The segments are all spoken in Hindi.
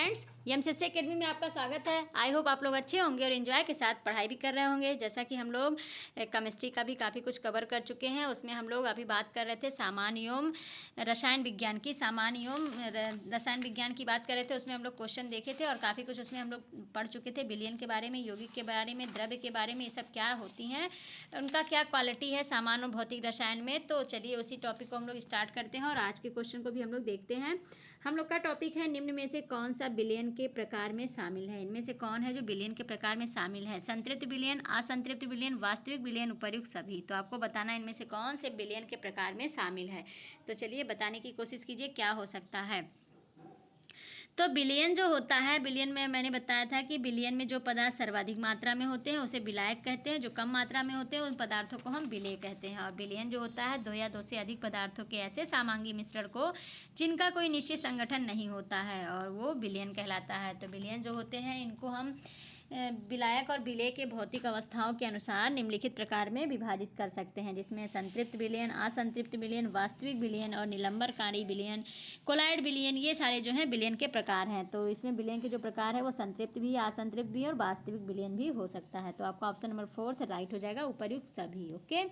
फ्रेंड्स, एमसीसी एकेडमी में आपका स्वागत है। आई होप आप लोग अच्छे होंगे और एंजॉय के साथ पढ़ाई भी कर रहे होंगे। जैसा कि हम लोग केमिस्ट्री का भी काफ़ी कुछ कवर कर चुके हैं, उसमें हम लोग अभी बात कर रहे थे सामान्य एवं रसायन विज्ञान की रसायन विज्ञान की बात कर रहे थे। उसमें हम लोग क्वेश्चन देखे थे और काफ़ी कुछ उसमें हम लोग पढ़ चुके थे। विलयन के बारे में, यौगिक के बारे में, द्रव्य के बारे में, ये सब क्या होती हैं, उनका क्या क्वालिटी है सामान्य और भौतिक रसायन में। तो चलिए उसी टॉपिक को हम लोग स्टार्ट करते हैं और आज के क्वेश्चन को भी हम लोग देखते हैं। हम लोग का टॉपिक है निम्न में से कौन सा विलयन के प्रकार में शामिल है। इनमें से कौन है जो विलयन के प्रकार में शामिल है? संतृप्त विलयन, असंतृप्त विलयन, वास्तविक विलयन, उपर्युक्त सभी। तो आपको बताना है इनमें से कौन से विलयन के प्रकार में शामिल है। तो चलिए बताने की कोशिश कीजिए क्या हो सकता है। तो विलयन जो होता है, विलयन में मैंने बताया था कि विलयन में जो पदार्थ सर्वाधिक मात्रा में होते हैं उसे विलायक कहते हैं। जो कम मात्रा में होते हैं उन पदार्थों को हम विलेय कहते हैं। और विलयन जो होता है दो या दो से अधिक पदार्थों के ऐसे समांगी मिश्रण को जिनका कोई निश्चित संगठन नहीं होता है, और वो विलयन कहलाता है। तो विलयन जो होते हैं इनको हम विलायक और विलेय के भौतिक अवस्थाओं के अनुसार निम्नलिखित प्रकार में विभाजित कर सकते हैं, जिसमें संतृप्त विलयन, असंतृप्त विलयन, वास्तविक विलयन और निलंबनकारी विलयन, कोलाइड विलयन, ये सारे जो हैं विलयन के प्रकार हैं। तो इसमें विलयन के जो प्रकार है वो संतृप्त भी, असंतृप्त भी और वास्तविक विलयन भी हो सकता है। तो आपका ऑप्शन नंबर 4 राइट हो जाएगा, उपर्युक्त सभी। ओके,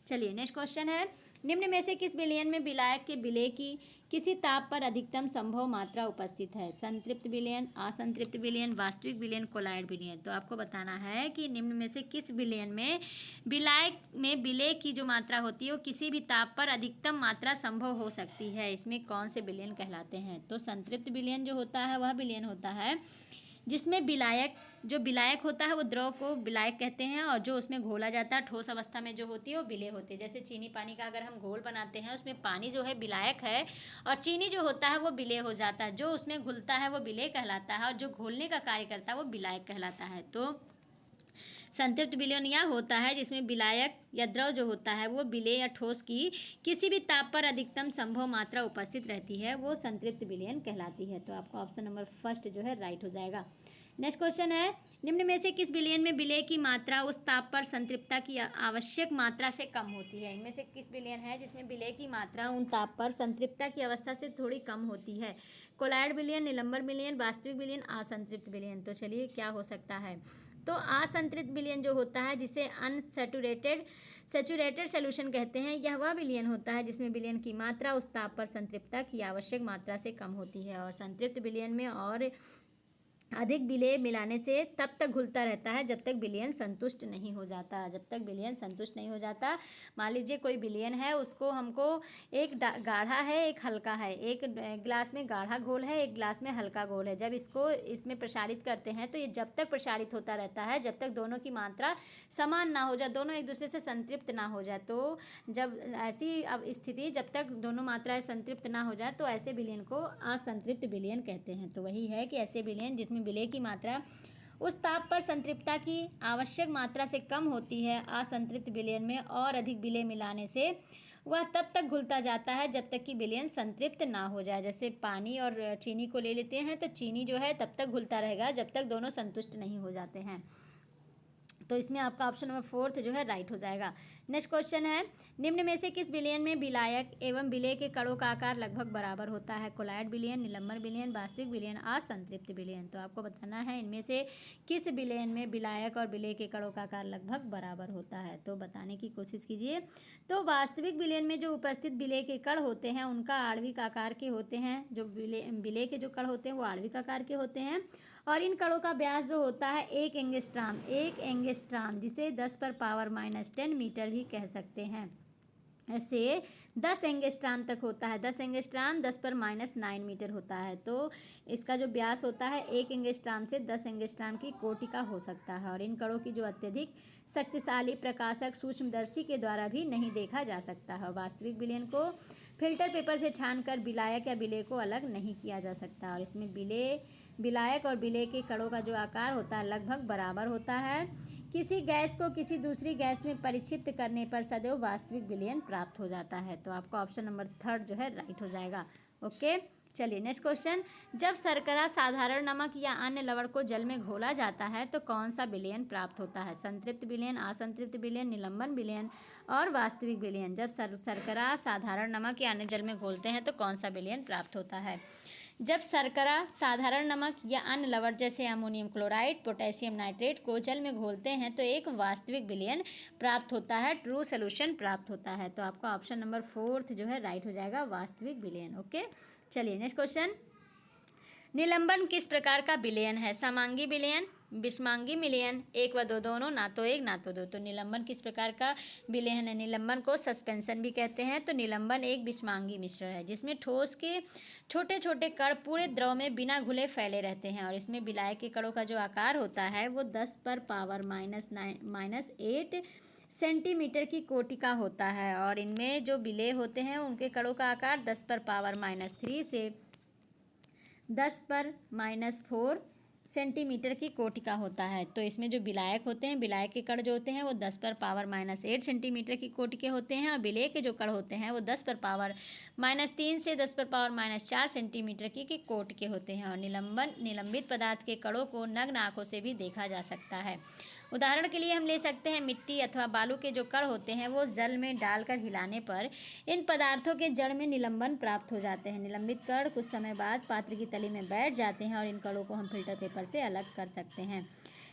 चलिए नेक्स्ट क्वेश्चन है, निम्न में से किस विलयन में विलायक के विलेय की किसी ताप पर अधिकतम संभव मात्रा उपस्थित है? संतृप्त विलयन, असंतृप्त विलयन, वास्तविक विलयन, कोलाइड विलयन। तो आपको बताना है कि निम्न में से किस विलयन में विलायक में विलेय की जो मात्रा होती है वो किसी भी ताप पर अधिकतम मात्रा संभव हो सकती है। इसमें कौन से विलयन कहलाते हैं? तो संतृप्त विलयन जो होता है वह विलयन होता है जिसमें विलायक होता है वो द्रव को विलायक कहते हैं, और जो उसमें घोला जाता है ठोस अवस्था में जो होती है वो विलेय होती है। जैसे चीनी पानी का अगर हम घोल बनाते हैं, उसमें पानी जो है विलायक है और चीनी जो होता है वो विलेय हो जाता है। जो उसमें घुलता है वो विलेय कहलाता है और जो घोलने का कार्य करता है वो विलायक कहलाता है। तो संतृप्त विलयन यह होता है जिसमें विलायक या द्रव जो होता है वो विलेय या ठोस की किसी भी ताप पर अधिकतम संभव मात्रा उपस्थित रहती है, वो संतृप्त विलयन कहलाती है। तो आपका ऑप्शन नंबर फर्स्ट जो है राइट हो जाएगा। नेक्स्ट क्वेश्चन है, निम्न में से किस विलयन में विलेय की मात्रा उस ताप पर संतृप्तता की आवश्यक मात्रा से कम होती है? इनमें से किस विलयन है जिसमें विलेय की मात्रा उन ताप पर संतृप्तता की अवस्था से थोड़ी कम होती है? कोलाइड विलयन, निलंबन विलयन, वास्तविक विलयन, असंतृप्त विलयन। तो चलिए क्या हो सकता है। तो असंतृप्त विलयन जो होता है जिसे सैचुरेटेड सॉल्यूशन कहते हैं, यह वह विलयन होता है जिसमें विलयन की मात्रा उस ताप पर संतृप्तता की आवश्यक मात्रा से कम होती है। और संतृप्त विलयन में और अधिक विलेय मिलाने से तब तक घुलता रहता है जब तक विलयन संतुष्ट नहीं हो जाता। जब तक विलयन संतुष्ट नहीं हो जाता, मान लीजिए कोई विलयन है, उसको हमको एक गाढ़ा है एक हल्का है, एक गिलास में गाढ़ा घोल है एक गिलास में हल्का घोल है। जब इसको इसमें प्रसारित करते हैं तो ये जब तक प्रसारित होता रहता है जब तक दोनों की मात्रा समान ना हो जाए, दोनों एक दूसरे से संतृप्त ना हो जाए। तो जब ऐसी अब स्थिति जब तक दोनों मात्राएं संतृप्त ना हो जाए तो ऐसे विलयन को असंतृप्त विलयन कहते हैं। तो वही है कि ऐसे विलयन जिसमें विलेय की मात्रा उस ताप पर संतृप्तता की आवश्यक मात्रा से कम होती है, असंतृप्त विलयन में और अधिक विलेय मिलाने से वह तब तक घुलता जाता है जब तक कि विलयन संतृप्त ना हो जाए। जैसे पानी और चीनी को ले लेते हैं तो चीनी जो है तब तक घुलता रहेगा जब तक दोनों संतुष्ट नहीं हो जाते हैं। तो इसमें आपका ऑप्शन नंबर 4 जो है राइट हो जाएगा। नेक्स्ट क्वेश्चन है, निम्न में से किस विलयन में विलायक एवं विलेय के कणों का आकार लगभग बराबर होता है? कोलाइड विलयन, निलंबन विलयन, वास्तविक विलयन, असंतृप्त विलयन। तो आपको बताना है इनमें से किस विलयन में विलायक और विलेय के कणों का आकार लगभग बराबर होता है। तो बताने की कोशिश कीजिए। तो वास्तविक विलयन में जो उपस्थित विलेय के कण होते हैं उनका आणविक आकार के होते हैं। जो विलेय के जो कण होते हैं वो आणविक आकार के होते हैं और इन कणों का व्यास जो होता है 1 एंगस्ट्राम, जिसे 10⁻⁻10 मीटर भी कह सकते हैं, ऐसे 10 एंगस्ट्राम तक होता है। 10 एंगस्ट्राम 10⁻⁹ मीटर होता है। तो इसका जो व्यास होता है 1 एंगस्ट्राम से 10 एंगस्ट्राम की कोटि का हो सकता है। और इन कणों की जो अत्यधिक शक्तिशाली प्रकाशक सूक्ष्मदर्शी के द्वारा भी नहीं देखा जा सकता है। वास्तविक विलयन को फिल्टर पेपर से छानकर विलायक या विलेय को अलग नहीं किया जा सकता। और इसमें विलायक और विलेय के कणों का जो आकार होता है लगभग बराबर होता है। किसी गैस को किसी दूसरी गैस में परिक्षिप्त करने पर सदैव वास्तविक विलयन प्राप्त हो जाता है। तो आपका ऑप्शन नंबर 3 जो है राइट हो जाएगा। ओके, चलिए नेक्स्ट क्वेश्चन, जब शर्करा, साधारण नमक या अन्य लवण को जल में घोला जाता है तो कौन सा विलयन प्राप्त होता है? संतृप्त विलयन, असंतृप्त विलयन, निलंबन विलयन और वास्तविक विलयन। जब शर्करा, साधारण नमक या अन्य जल में घोलते हैं तो कौन सा विलयन प्राप्त होता है? जब शर्करा, साधारण नमक या अन्य लवण जैसे अमोनियम क्लोराइड, पोटेशियम नाइट्रेट को जल में घोलते हैं तो एक वास्तविक विलयन प्राप्त होता है, ट्रू सोल्यूशन प्राप्त होता है। तो आपका ऑप्शन नंबर 4 जो है राइट हो जाएगा, वास्तविक विलयन। ओके, चलिए नेक्स्ट क्वेश्चन। निलंबन किस प्रकार का विलयन है? समांगी विलयन, विषमांगी विलयन, एक व दो दोनों, ना तो एक ना तो दो। तो निलंबन किस प्रकार का विलयन है? निलंबन को सस्पेंशन भी कहते हैं। तो निलंबन एक विषमांगी मिश्रण है जिसमें ठोस के छोटे छोटे कण पूरे द्रव में बिना घुले फैले रहते हैं और इसमें विलायक के कणों का जो आकार होता है वो 10 पर पावर -8 सेंटीमीटर की कोटि का होता है और इनमें जो विलेय होते हैं उनके कणों का आकार 10 पर पावर -3 से 10 पर -4 सेंटीमीटर की कोटि का होता है। तो इसमें जो विलायक होते हैं, विलायक के कण जो होते हैं वो 10 पर पावर -8 सेंटीमीटर की कोटि के होते हैं और विलेय के जो कण होते हैं वो 10 पर पावर -3 से 10 पर पावर -4 सेंटीमीटर की कोटि के होते हैं। और निलंबित पदार्थ के कणों को नग्न आंखों से भी देखा जा सकता है। उदाहरण के लिए हम ले सकते हैं मिट्टी अथवा बालू के जो कण होते हैं वो जल में डालकर हिलाने पर इन पदार्थों के जड़ में निलंबन प्राप्त हो जाते हैं। निलंबित कण कुछ समय बाद पात्र की तली में बैठ जाते हैं और इन कणों को हम फिल्टर पेपर से अलग कर सकते हैं।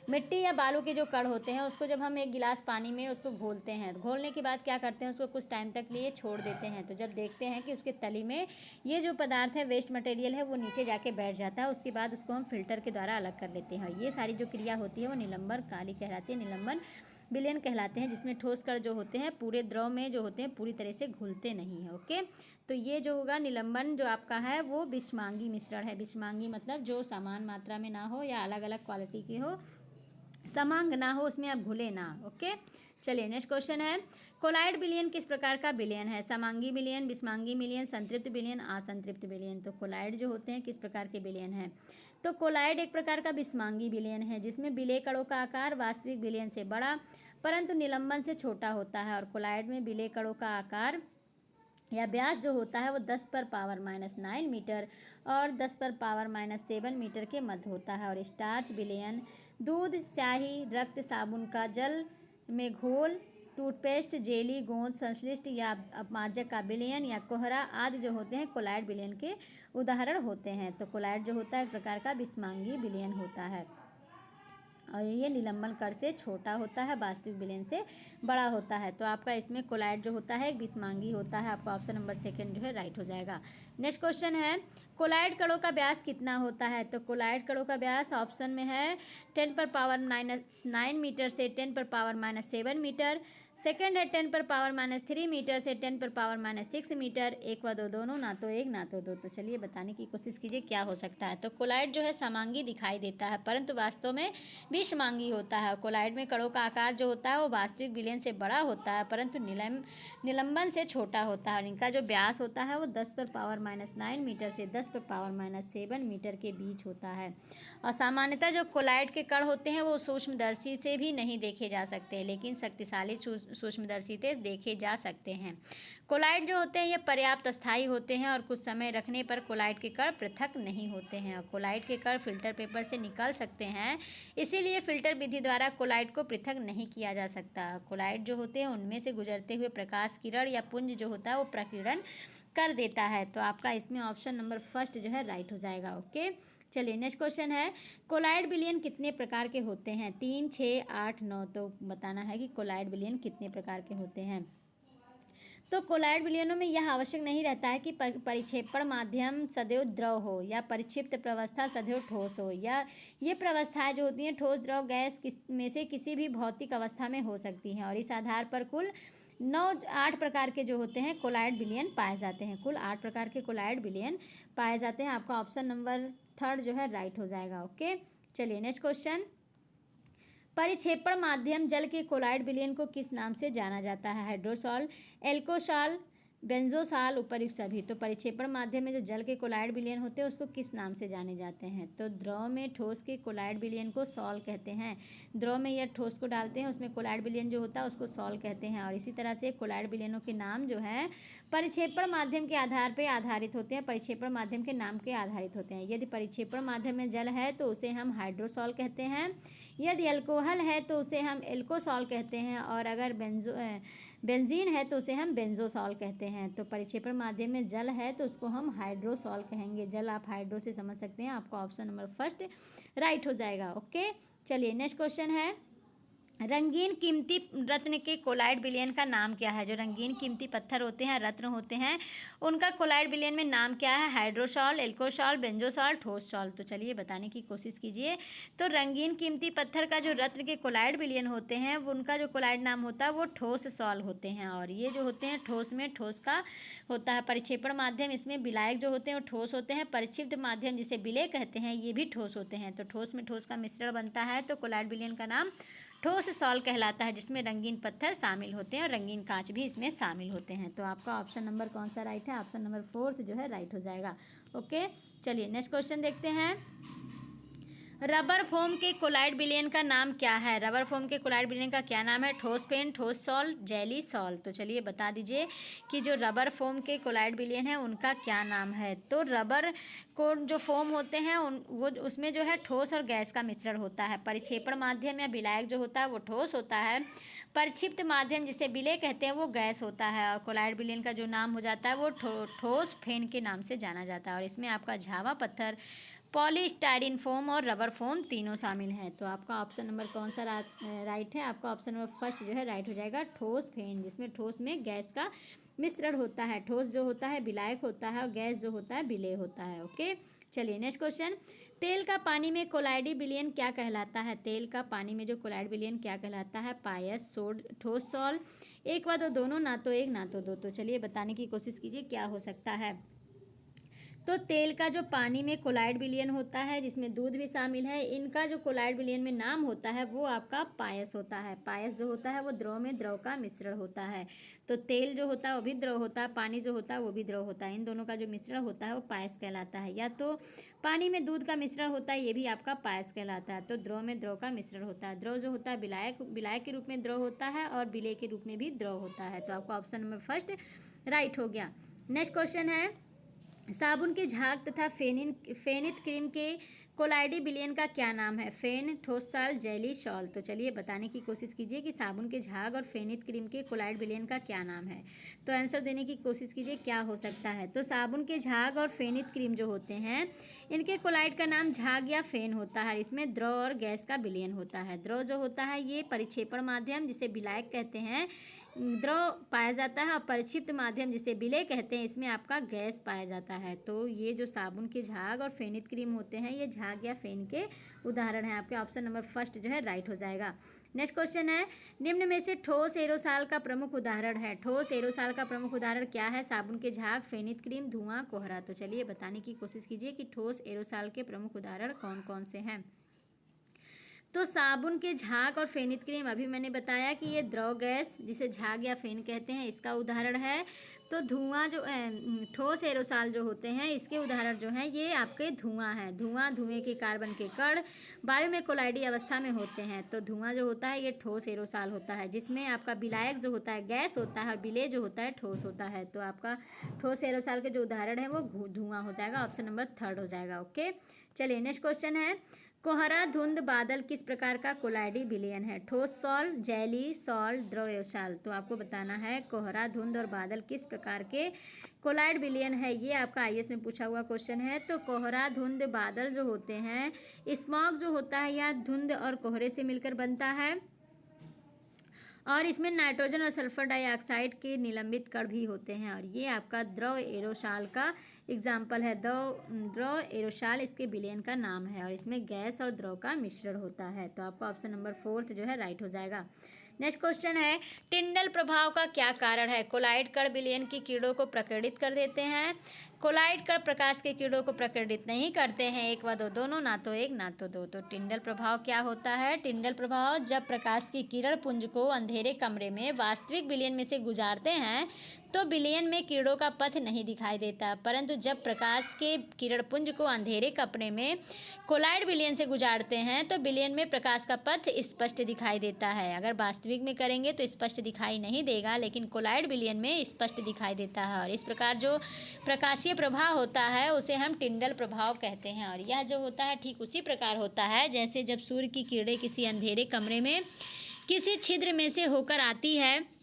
मिट्टी या बालू के जो कण होते हैं उसको जब हम एक गिलास पानी में उसको घोलते हैं, घोलने के बाद क्या करते हैं, उसको कुछ टाइम तक लिए छोड़ देते हैं। तो जब देखते हैं कि उसके तली में ये जो पदार्थ है, वेस्ट मटेरियल है, वो नीचे जाके बैठ जाता है, उसके बाद उसको हम फिल्टर के द्वारा अलग कर लेते हैं। ये सारी जो क्रिया होती है वो निलंबन काली कहलाती है, निलंबन विलयन कहलाते हैं, जिसमें ठोस कण जो होते हैं पूरे द्रव में जो होते हैं पूरी तरह से घुलते नहीं है। ओके, तो ये जो होगा निलंबन जो आपका है वो विषमांगी मिश्रण है। विषमांगी मतलब जो समान मात्रा में ना हो या अलग अलग क्वालिटी की हो, समांग ना हो, उसमें आप घुले ना। ओके, चलिए नेक्स्ट क्वेश्चन है। कोलाइड विलयन किस प्रकार का विलयन है? समांगी विलयन, विषमांगी विलयन, संतृप्त विलयन, असंतृप्त विलयन। तो कोलाइड जो होते हैं किस प्रकार के विलयन है? तो कोलाइड एक प्रकार का विषमांगी विलयन है जिसमें विलेय कणों का आकार वास्तविक विलयन से बड़ा परंतु निलंबन से छोटा होता है और कोलाइड में विलेय कणों का आकार या व्यास जो होता है वो 10 पर पावर -9 मीटर और 10 पर पावर -7 मीटर के मध्य होता है। और स्टार्च विलयन दूध, स्याही, रक्त, साबुन का जल में घोल, टूथपेस्ट, जेली, गोंद, संश्लिष्ट या अपमार्जक का विलयन या कोहरा आदि जो होते हैं कोलाइड विलयन के उदाहरण होते हैं। तो कोलाइड जो होता है एक प्रकार का विषमांगी विलयन होता है और ये निलंबन कण से छोटा होता है, वास्तविक विलयन से बड़ा होता है। तो आपका इसमें कोलाइड जो होता है एक विषमांगी होता है। आपका ऑप्शन नंबर 2 जो है राइट हो जाएगा। नेक्स्ट क्वेश्चन है, कोलाइड कणों का व्यास कितना होता है? तो कोलाइड कणों का व्यास ऑप्शन में है 10 पर पावर -9 मीटर से 10 पर पावर -7 मीटर। सेकेंड है 10 पर पावर -3 मीटर से 10 पर पावर -6 मीटर। एक व दो दोनों, ना तो एक ना तो दो। तो चलिए बताने की कोशिश कीजिए क्या हो सकता है। तो कोलाइड जो है समांगी दिखाई देता है परंतु वास्तव में विषमांगी होता है। कोलाइड में कणों का आकार जो होता है वो वास्तविक विलयन से बड़ा होता है परंतु निलंबन से छोटा होता है और इनका जो व्यास होता है वो 10 पर पावर -9 मीटर से 10 पर पावर -7 मीटर के बीच होता है। और सामान्यतः जो कोलाइड के कण होते हैं वो सूक्ष्मदर्शी से भी नहीं देखे जा सकते लेकिन शक्तिशाली सूक्ष्मदर्शी से देखे जा सकते हैं। कोलाइड जो होते हैं ये पर्याप्त स्थायी होते हैं और कुछ समय रखने पर कोलाइड के कण पृथक नहीं होते हैं और कोलाइड के कण फिल्टर पेपर से निकल सकते हैं, इसीलिए फिल्टर विधि द्वारा कोलाइड को पृथक नहीं किया जा सकता। कोलाइड जो होते हैं उनमें से गुजरते हुए प्रकाश किरण या पुंज जो होता है वो प्रकीर्णन कर देता है। तो आपका इसमें ऑप्शन नंबर 1 जो है राइट हो जाएगा। ओके, चलिए नेक्स्ट क्वेश्चन है, कोलाइड विलयन कितने प्रकार के होते हैं? 3, 6, 8, 9। तो बताना है कि कोलाइड विलयन कितने प्रकार के होते हैं। तो कोलाइड विलयनों में यह आवश्यक नहीं रहता है कि परिक्षेपण माध्यम सदैव द्रव हो या परिक्षिप्त प्रवस्था सदैव ठोस हो, या ये प्रवस्थाएं जो होती हैं ठोस, द्रव, गैस में से किसी भी भौतिक अवस्था में हो सकती हैं। और इस आधार पर कुल 8 प्रकार के जो होते हैं कोलाइड विलयन पाए जाते हैं। कुल 8 प्रकार के कोलाइड विलयन पाए जाते हैं। आपका ऑप्शन नंबर 3 जो है राइट हो जाएगा। ओके, चलिए नेक्स्ट क्वेश्चन, परिक्षेपण माध्यम जल के कोलाइड विलयन को किस नाम से जाना जाता है? हाइड्रोसॉल, एल्कोसॉल, बेंजोसॉल, उपर्युक्त सभी। तो परिक्षेपण माध्यम में जो जल के कोलाइड विलयन होते हैं उसको किस नाम से जाने जाते हैं? तो द्रव में ठोस के कोलाइड विलयन को सॉल कहते हैं। द्रव में या ठोस को डालते हैं उसमें कोलाइड विलयन जो होता है उसको सॉल कहते हैं। और इसी तरह से कोलाइड विलयनों के नाम जो है परिक्षेपण माध्यम के आधार पर आधारित होते हैं, परिक्षेपण माध्यम के नाम के आधारित होते हैं। यदि परिक्षेपण माध्यम में जल है तो उसे हम हाइड्रोसॉल कहते हैं, यदि अल्कोहल है तो उसे हम एल्कोसॉल कहते हैं, और अगर बेंजीन है तो उसे हम बेंजोसॉल कहते हैं। तो परिक्षेपण माध्यम में जल है तो उसको हम हाइड्रोसॉल कहेंगे। जल आप हाइड्रो से समझ सकते हैं, आपका ऑप्शन नंबर फर्स्ट राइट हो जाएगा। ओके, चलिए नेक्स्ट क्वेश्चन है, रंगीन कीमती रत्न के कोलाइड विलयन का नाम क्या है? जो रंगीन कीमती पत्थर होते हैं, रत्न होते हैं, उनका कोलाइड विलयन में नाम क्या है? हाइड्रोसॉल, एल्कोसॉल, बेंजोसॉल, ठोससॉल। तो चलिए बताने की कोशिश कीजिए। तो रंगीन कीमती पत्थर का जो रत्न के कोलाइड विलयन होते हैं, वो उनका जो कोलाइड नाम होता है वो ठोससॉल होते हैं। और ये जो होते हैं ठोस में ठोस का होता है परिक्षेपण माध्यम, इसमें विलायक जो होते हैं वो ठोस होते हैं। परिक्षिप्त माध्यम जिसे विलेय कहते हैं ये भी ठोस होते हैं। तो ठोस में ठोस का मिश्रण बनता है तो कोलाइड विलयन का नाम ठोस सॉल कहलाता है, जिसमें रंगीन पत्थर शामिल होते हैं और रंगीन कांच भी इसमें शामिल होते हैं। तो आपका ऑप्शन नंबर कौन सा राइट है? ऑप्शन नंबर फोर्थ जो है राइट हो जाएगा। ओके, चलिए नेक्स्ट क्वेश्चन देखते हैं, रबर फोम के कोलाइड विलयन का नाम क्या है? रबर फोम के कोलाइड विलयन का क्या नाम है? ठोस पेन, ठोस सॉल, जेली सॉल। तो चलिए बता दीजिए कि जो रबर फोम के कोलाइड विलयन है उनका क्या नाम है? तो रबर को जो फोम होते हैं वो उसमें जो है ठोस और गैस का मिश्रण होता है। परिक्षेपण माध्यम या विलायक जो होता है वो ठोस होता है। परिक्षिप्त माध्यम जिसे विलेय कहते हैं वो गैस होता है। और कोलाइड विलयन का जो नाम हो जाता है वो ठोस फेन के नाम से जाना जाता है। और इसमें आपका झावा पत्थर, पॉलीस्टाइरीन फोम और रबर फोम तीनों शामिल हैं। तो आपका ऑप्शन नंबर कौन सा राइट है? आपका ऑप्शन नंबर फर्स्ट जो है राइट हो जाएगा, ठोस फेन, जिसमें ठोस में गैस का मिश्रण होता है। ठोस जो होता है विलायक होता है और गैस जो होता है विलेय होता है। ओके, चलिए नेक्स्ट क्वेश्चन, तेल का पानी में कोलाइडी विलयन क्या कहलाता है? तेल का पानी में जो कोलाइड विलयन क्या कहलाता है? पायस, सोड, ठोस सॉल, एक व दो दोनों, ना तो एक ना तो दो। तो चलिए बताने की कोशिश कीजिए क्या हो सकता है। तो तेल का जो पानी में कोलाइड विलयन होता है जिसमें दूध भी शामिल है, इनका जो कोलाइड विलयन में नाम होता है वो आपका पायस होता है। पायस जो होता है वो द्रव में द्रव का मिश्रण होता है। तो तेल जो होता है वो भी द्रव होता है, पानी जो होता है वो भी द्रव होता है। इन दोनों का जो मिश्रण होता है वो पायस कहलाता है। या तो पानी में दूध का मिश्रण होता है, ये भी आपका पायस कहलाता है। तो द्रव में द्रव का मिश्रण होता है। द्रव जो होता है विलायक के रूप में द्रव होता है और विलेय के रूप में भी द्रव होता है। तो आपका ऑप्शन नंबर फर्स्ट राइट हो गया। नेक्स्ट क्वेश्चन है, साबुन के झाग तथा फेनित क्रीम के कोलाइडी विलयन का क्या नाम है? फेन, ठोस सॉल, जेली सॉल। तो चलिए बताने की कोशिश कीजिए कि साबुन के झाग और फेनित क्रीम के कोलाइड विलयन का क्या नाम है। तो आंसर देने की कोशिश कीजिए क्या हो सकता है। तो साबुन के झाग और फेनित क्रीम जो होते हैं इनके कोलाइड का नाम झाग या फेन होता है। इसमें द्रव और गैस का विलयन होता है। द्रव जो होता है ये परिक्षेपण माध्यम जिसे विलायक कहते हैं द्रव पाया जाता है, और परिक्षिप्त माध्यम जिसे विलेय कहते हैं इसमें आपका गैस पाया जाता है। तो ये जो साबुन के झाग और फेनित क्रीम होते हैं ये झाग या फेन के उदाहरण हैं। आपके ऑप्शन नंबर फर्स्ट जो है राइट हो जाएगा। नेक्स्ट क्वेश्चन है, निम्न में से ठोस एरोसॉल का प्रमुख उदाहरण है? ठोस एरोसॉल का प्रमुख उदाहरण क्या है? साबुन के झाग, फेनित क्रीम, धुआं, कोहरा। तो चलिए बताने की कोशिश कीजिए कि ठोस एरोसॉल के प्रमुख उदाहरण कौन कौन से हैं। तो साबुन के झाग और फेनित क्रीम अभी मैंने बताया कि ये द्रव गैस जिसे झाग या फेन कहते हैं इसका उदाहरण है। तो धुआं जो ठोस एरोसॉल जो होते हैं इसके उदाहरण जो हैं ये आपके धुआं है। धुएं के कार्बन के कण वायु में कोलाइडी अवस्था में होते हैं। तो धुआं जो होता है ये ठोस एरोसॉल होता है, जिसमें आपका विलायक जो होता है गैस होता है और विलेय जो होता है ठोस होता है। तो आपका ठोस एरोसॉल के जो उदाहरण है वो धुआं हो जाएगा, ऑप्शन नंबर थर्ड हो जाएगा। ओके, चलिए नेक्स्ट क्वेश्चन है, कोहरा, धुंध, बादल किस प्रकार का कोलाइडी विलयन है? ठोस सॉल, जेली सॉल, द्रव एरोसॉल। तो आपको बताना है कोहरा, धुंध और बादल किस प्रकार के कोलाइड विलयन है। ये आपका आईएएस में पूछा हुआ क्वेश्चन है। तो कोहरा, धुंध, बादल जो होते हैं, स्मॉग जो होता है या धुंध और कोहरे से मिलकर बनता है, और इसमें नाइट्रोजन और सल्फर डाइऑक्साइड के निलंबित कण भी होते हैं। और ये आपका द्रव एरोसॉल का एग्जाम्पल है। द्रव एरोसॉल इसके विलयन का नाम है और इसमें गैस और द्रव का मिश्रण होता है। तो आपका ऑप्शन नंबर फोर्थ जो है राइट हो जाएगा। नेक्स्ट क्वेश्चन है, टिंडल प्रभाव का क्या कारण है? कोलाइड कण विलयन की किरणों को प्रकीर्णित कर देते हैं। कोलाइड कण प्रकाश के किरणों को प्रकीर्णित नहीं करते हैं, एक व दो दोनों, ना तो एक ना तो दो। तो टिंडल प्रभाव क्या होता है? टिंडल प्रभाव जब प्रकाश की किरण पुंज को अंधेरे कमरे में वास्तविक विलयन में से गुजारते हैं तो विलयन में किरणों का पथ नहीं दिखाई देता, परंतु जब प्रकाश के किरण पुंज को अंधेरे कमरे में कोलाइड विलयन से गुजारते हैं तो विलयन में प्रकाश का पथ स्पष्ट दिखाई देता है। अगर वास्तविक में करेंगे तो स्पष्ट दिखाई नहीं देगा, लेकिन कोलाइड विलयन में स्पष्ट दिखाई देता है। और इस प्रकार जो प्रकाशीय प्रभाव होता है उसे हम टिंडल प्रभाव कहते हैं। और यह जो होता है ठीक उसी प्रकार होता है जैसे जब सूर्य की किरणें किसी अंधेरे कमरे में किसी छिद्र में से होकर आती है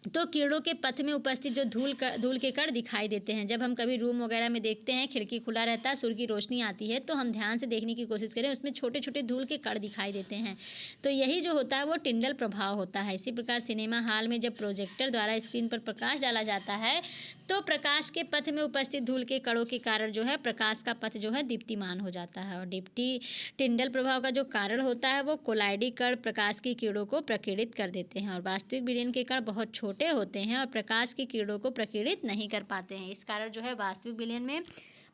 तो कीड़ों के पथ में उपस्थित जो धूल के कण दिखाई देते हैं। जब हम कभी रूम वगैरह में देखते हैं, खिड़की खुला रहता है, सूर्य की रोशनी आती है, तो हम ध्यान से देखने की कोशिश करें, उसमें छोटे छोटे धूल के कण दिखाई देते हैं। तो यही जो होता है वो टिंडल प्रभाव होता है। इसी प्रकार सिनेमा हॉल में जब प्रोजेक्टर द्वारा स्क्रीन पर प्रकाश डाला जाता है तो प्रकाश के पथ में उपस्थित धूल के कणों के कारण जो है प्रकाश का पथ जो है दीप्तिमान हो जाता है। और टिंडल प्रभाव का जो कारण होता है वो कोलाइडी कण प्रकाश की किरणों को प्रकीर्णित कर देते हैं। और वास्तविक विलयन के कण बहुत छोटे होते हैं और प्रकाश की किरणों को प्रकीर्णित नहीं कर पाते हैं। इस कारण जो है वास्तविक विलयन में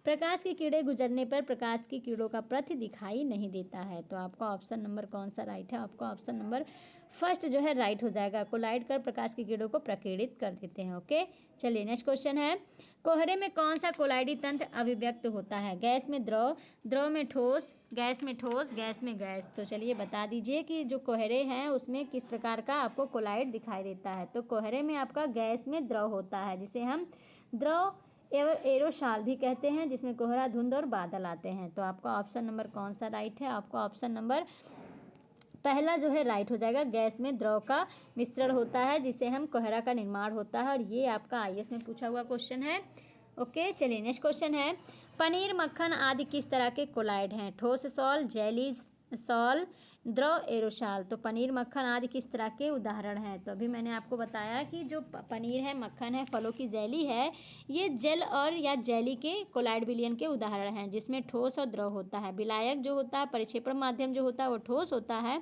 प्रकाश की किरणें गुजरने पर प्रकाश की किरणों का पथ दिखाई नहीं देता है। तो आपका ऑप्शन नंबर कौन सा राइट है? आपका ऑप्शन नंबर फर्स्ट जो है राइट हो जाएगा। कोलाइड कर प्रकाश की किरणों को प्रकीर्णित कर देते हैं। ओके, चलिए नेक्स्ट क्वेश्चन है, कोहरे में कौन सा कोलाइडी तंत्र अभिव्यक्त होता है? गैस में द्रव, द्रव में ठोस, गैस में ठोस, गैस में गैस। तो चलिए बता दीजिए कि जो कोहरे हैं उसमें किस प्रकार का आपको कोलाइड दिखाई देता है। तो कोहरे में आपका गैस में द्रव होता है, जिसे हम द्रव एरोशाल भी कहते हैं, जिसमें कोहरा, धुंध और बादल आते हैं। तो आपका ऑप्शन नंबर कौन सा राइट है? आपका ऑप्शन नंबर पहला जो है राइट हो जाएगा। गैस में द्रव का मिश्रण होता है जिसे हम कोहरा का निर्माण होता है। और ये आपका आईएएस में पूछा हुआ क्वेश्चन है। ओके, चलिए नेक्स्ट क्वेश्चन है, पनीर, मक्खन आदि किस तरह के कोलाइड हैं? ठोस सॉल, जेली सॉल, द्रव एरोशाल। तो पनीर, मक्खन आदि किस तरह के उदाहरण हैं? तो अभी मैंने आपको बताया कि जो पनीर है, मक्खन है, फलों की जेली है, ये जेल और या जेली के कोलाइड विलयन के उदाहरण हैं, जिसमें ठोस और द्रव होता है। विलायक जो होता है, परिक्षेपण माध्यम जो होता है वो ठोस होता है,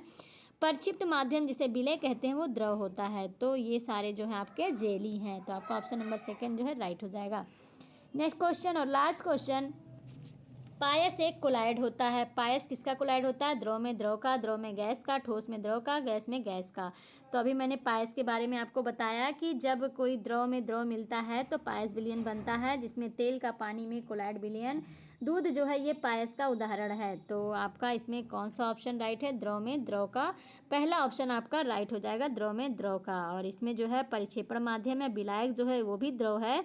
परिक्षिप्त माध्यम जिसे विलय कहते हैं वो द्रव होता है। तो ये सारे जो है आपके जेली हैं। तो आपका ऑप्शन नंबर सेकंड जो है राइट हो जाएगा। नेक्स्ट क्वेश्चन और लास्ट क्वेश्चन, पायस एक कोलाइड होता है। पायस किसका कोलाइड होता है? द्रव में द्रव का, द्रव में गैस का, ठोस में द्रव का, गैस में गैस का। तो अभी मैंने पायस के बारे में आपको बताया कि जब कोई द्रव में द्रव मिलता है तो पायस विलयन बनता है, जिसमें तेल का पानी में कोलाइड विलयन। दूध जो है ये पायस का उदाहरण है। तो आपका इसमें कौन सा ऑप्शन राइट है? द्रव में द्रव का पहला ऑप्शन आपका राइट हो जाएगा, द्रव में द्रव का। और इसमें जो है परिक्षेपण माध्यम है, विलायक जो है वो भी द्रव है,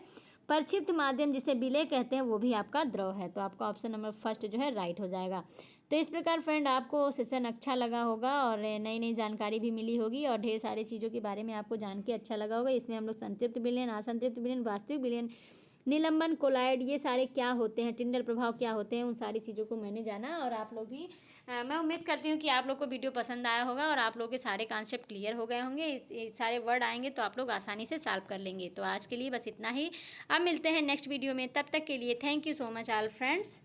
परिक्षिप्त माध्यम जिसे विलय कहते हैं वो भी आपका द्रव है। तो आपका ऑप्शन नंबर फर्स्ट जो है राइट हो जाएगा। तो इस प्रकार फ्रेंड आपको सेशन अच्छा लगा होगा और नई नई जानकारी भी मिली होगी और ढेर सारी चीज़ों के बारे में आपको जान के अच्छा लगा होगा। इसमें हम लोग संतृप्त विलयन, असंतृप्त विलयन, वास्तविक विलयन, निलंबन, कोलाइड, ये सारे क्या होते हैं, टिंडल प्रभाव क्या होते हैं, उन सारी चीज़ों को मैंने जाना। और आप लोग भी मैं उम्मीद करती हूँ कि आप लोग को वीडियो पसंद आया होगा और आप लोग के सारे कॉन्सेप्ट क्लियर हो गए होंगे। ये सारे वर्ड आएंगे तो आप लोग आसानी से सॉल्व कर लेंगे। तो आज के लिए बस इतना ही, अब मिलते हैं नेक्स्ट वीडियो में। तब तक के लिए thank you so much all friends.